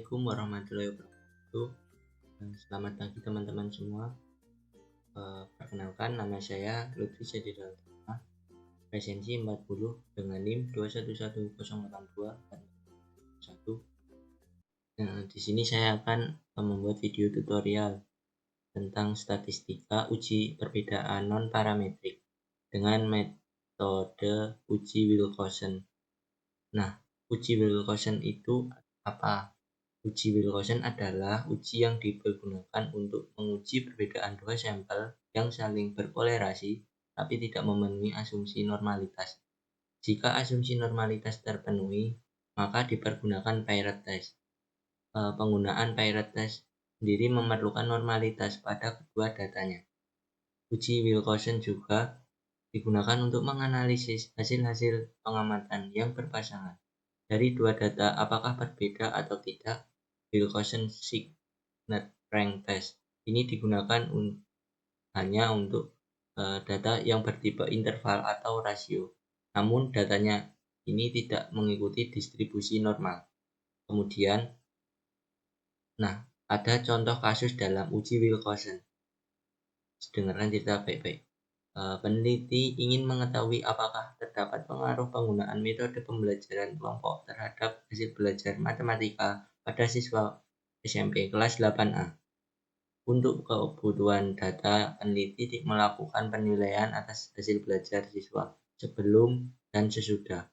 Assalamualaikum warahmatullahi wabarakatuh. Selamat pagi teman-teman semua. Perkenalkan, nama saya Lutfi Syedidal Tama, presensi 40 dengan NIM 211082 dan 1. Di sini saya akan membuat video tutorial tentang statistika uji perbedaan non-parametrik dengan metode uji Wilcoxon. Nah, uji Wilcoxon itu apa? Uji Wilcoxon adalah uji yang dipergunakan untuk menguji perbedaan dua sampel yang saling berkolerasi tapi tidak memenuhi asumsi normalitas. Jika asumsi normalitas terpenuhi, maka dipergunakan Paired test. Penggunaan Paired test sendiri memerlukan normalitas pada kedua datanya. Uji Wilcoxon juga digunakan untuk menganalisis hasil-hasil pengamatan yang berpasangan dari dua data apakah berbeda atau tidak. Wilcoxon Signet Rank Test ini digunakan hanya untuk data yang bertipe interval atau rasio, namun datanya ini tidak mengikuti distribusi normal. Kemudian, ada contoh kasus dalam uji Wilcoxon. Dengarkan cerita baik-baik. Peneliti ingin mengetahui apakah terdapat pengaruh penggunaan metode pembelajaran kelompok terhadap hasil belajar matematika pada siswa SMP kelas 8A. Untuk kebutuhan data, peneliti melakukan penilaian atas hasil belajar siswa sebelum dan sesudah,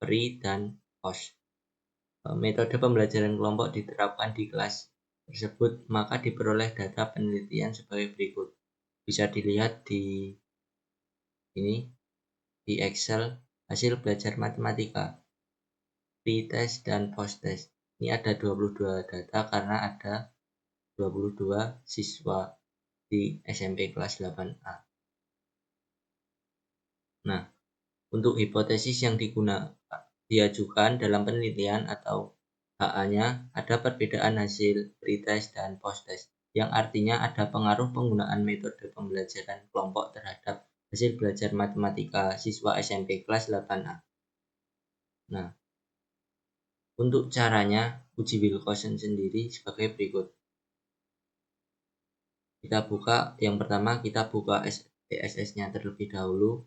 pre dan post. Metode pembelajaran kelompok diterapkan di kelas tersebut, maka diperoleh data penelitian sebagai berikut. Bisa dilihat di Excel hasil belajar matematika pre-test dan post-test. Ini ada 22 data karena ada 22 siswa di SMP kelas 8A. Untuk hipotesis yang diajukan dalam penelitian atau HA-nya, ada perbedaan hasil pre-test dan post-test, yang artinya ada pengaruh penggunaan metode pembelajaran kelompok terhadap hasil belajar matematika siswa SMP kelas 8A. Untuk caranya, uji Wilcoxon sendiri sebagai berikut. Yang pertama kita buka SPSS-nya terlebih dahulu.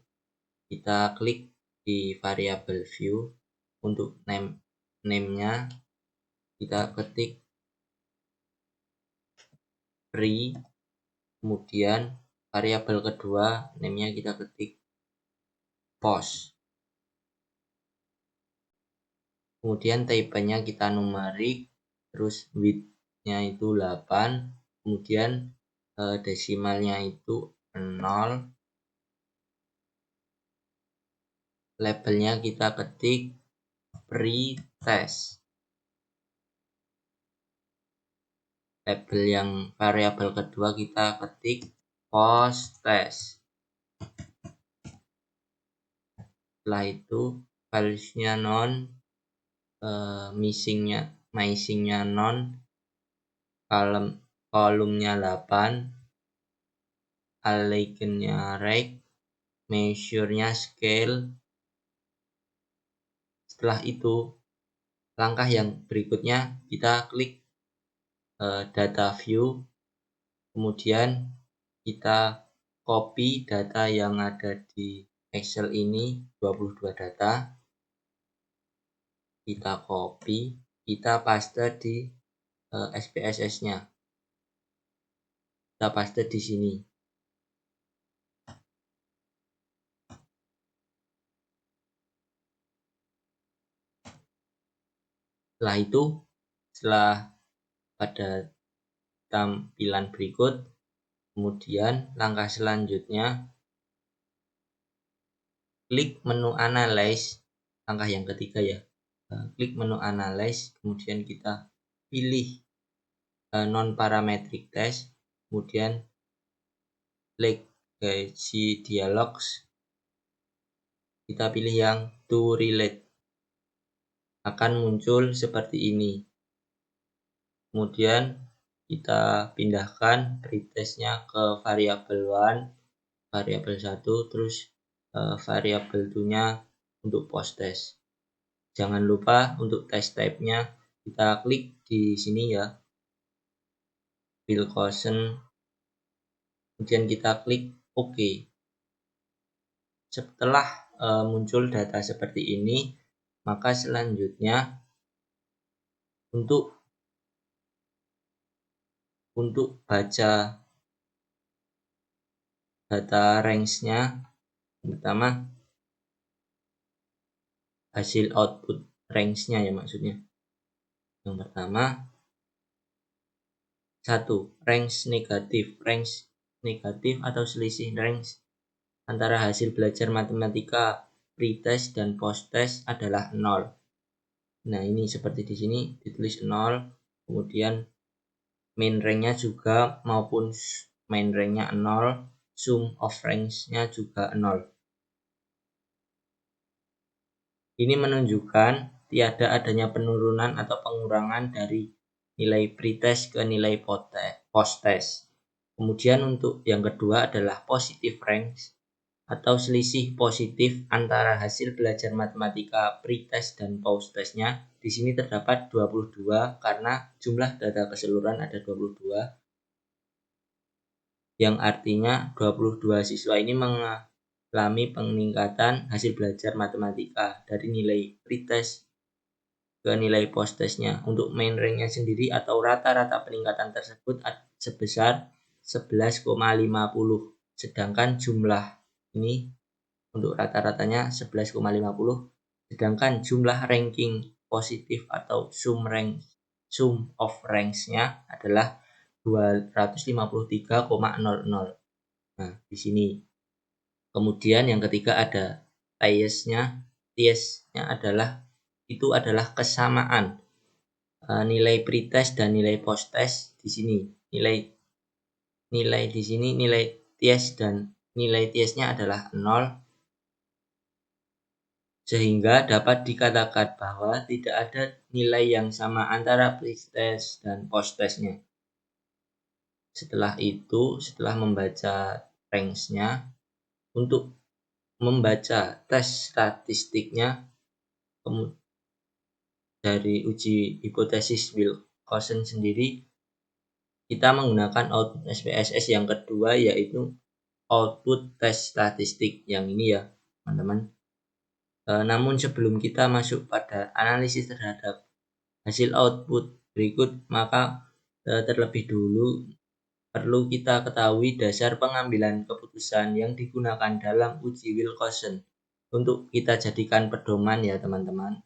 Kita klik di variabel view. Untuk name-nya kita ketik pre, kemudian variabel kedua name-nya kita ketik post. Kemudian type-nya kita numerik, terus width-nya itu 8, kemudian desimalnya itu 0. Labelnya kita ketik pre-test. Label yang variabel kedua kita ketik post-test. Setelah itu values-nya non, missing-nya non, kolomnya 8, aligned-nya right, measure-nya scale. Setelah itu, langkah yang berikutnya kita klik data view, kemudian kita copy data yang ada di Excel ini, 22 data. Kita copy, kita paste di SPSS-nya. Kita paste di sini. Setelah pada tampilan berikut, kemudian langkah selanjutnya klik menu analyze, langkah yang ketiga ya. Klik menu analyze, kemudian kita pilih non-parametric test, kemudian klik see dialogs, kita pilih yang to relate, akan muncul seperti ini. Kemudian kita pindahkan pretest-nya ke variabel 1, variabel 1, terus variabel 2-nya untuk post test. Jangan lupa untuk test type-nya Kita klik di sini ya, Wilcoxon, kemudian kita klik OK. Setelah muncul data seperti ini, maka selanjutnya untuk baca data range-nya, pertama hasil output range-nya ya maksudnya. Yang pertama, 1. Range negatif atau selisih range antara hasil belajar matematika pretest dan posttest adalah 0. Nah, ini seperti di sini ditulis 0, kemudian main rank-nya juga maupun main rank-nya 0, sum of range-nya juga 0. Ini menunjukkan tiada adanya penurunan atau pengurangan dari nilai pretest ke nilai posttest. Kemudian untuk yang kedua adalah positive range atau selisih positif antara hasil belajar matematika pretest dan posttestnya. Di sini terdapat 22 karena jumlah data keseluruhan ada 22, yang artinya 22 siswa ini mengalami peningkatan hasil belajar matematika dari nilai pretest ke nilai posttestnya. Untuk main rank-nya sendiri atau rata-rata peningkatan tersebut sebesar 11,50, sedangkan jumlah ini untuk rata-ratanya 11,50, sedangkan jumlah ranking positif atau sum of ranks-nya adalah 253,00. Nah, di sini. Kemudian yang ketiga ada TIES-nya. TIES-nya adalah kesamaan nilai pretest dan nilai posttest di sini. Nilai di sini nilai TIES dan nilai TIES-nya adalah 0, sehingga dapat dikatakan bahwa tidak ada nilai yang sama antara pretest dan posttestnya. Setelah itu, setelah membaca range-nya, untuk membaca tes statistiknya dari uji hipotesis Wilcoxon sendiri, kita menggunakan output SPSS yang kedua, yaitu output tes statistik yang ini ya teman-teman. Namun sebelum kita masuk pada analisis terhadap hasil output berikut, maka terlebih dulu perlu kita ketahui dasar pengambilan keputusan yang digunakan dalam uji Wilcoxon untuk kita jadikan pedoman ya teman-teman.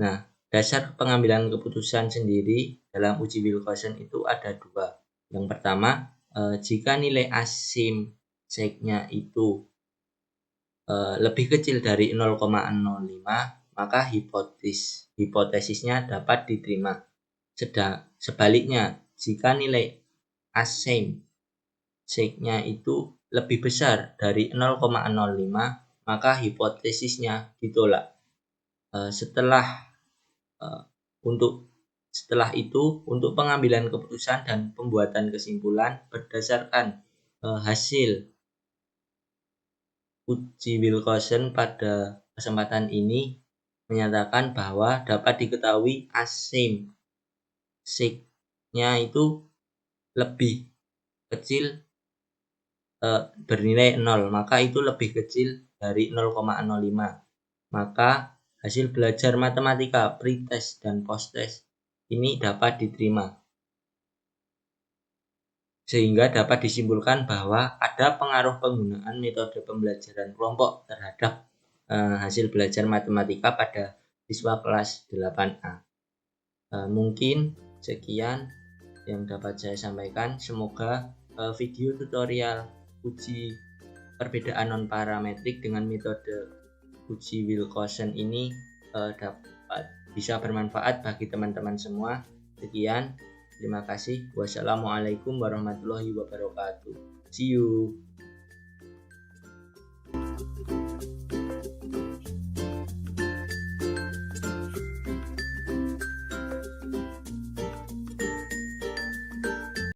Nah, dasar pengambilan keputusan sendiri dalam uji Wilcoxon itu ada 2. Yang pertama, jika nilai asim sek-nya itu lebih kecil dari 0,05, maka hipotesisnya dapat diterima. Sebaliknya, jika nilai asim sek-nya itu lebih besar dari 0,05, maka hipotesisnya ditolak. Setelah itu, untuk pengambilan keputusan dan pembuatan kesimpulan berdasarkan hasil uji Wilcoxon pada kesempatan ini menyatakan bahwa dapat diketahui asim sek-nya itu lebih kecil bernilai 0, maka itu lebih kecil dari 0,05. Maka hasil belajar matematika pretest dan posttest ini dapat diterima. Sehingga dapat disimpulkan bahwa ada pengaruh penggunaan metode pembelajaran kelompok terhadap hasil belajar matematika pada siswa kelas 8A. Mungkin sekian yang dapat saya sampaikan. Semoga video tutorial uji perbedaan non-parametrik dengan metode uji Wilcoxon ini dapat bisa bermanfaat bagi teman-teman semua. Sekian. Terima kasih. Wassalamualaikum warahmatullahi wabarakatuh. See you.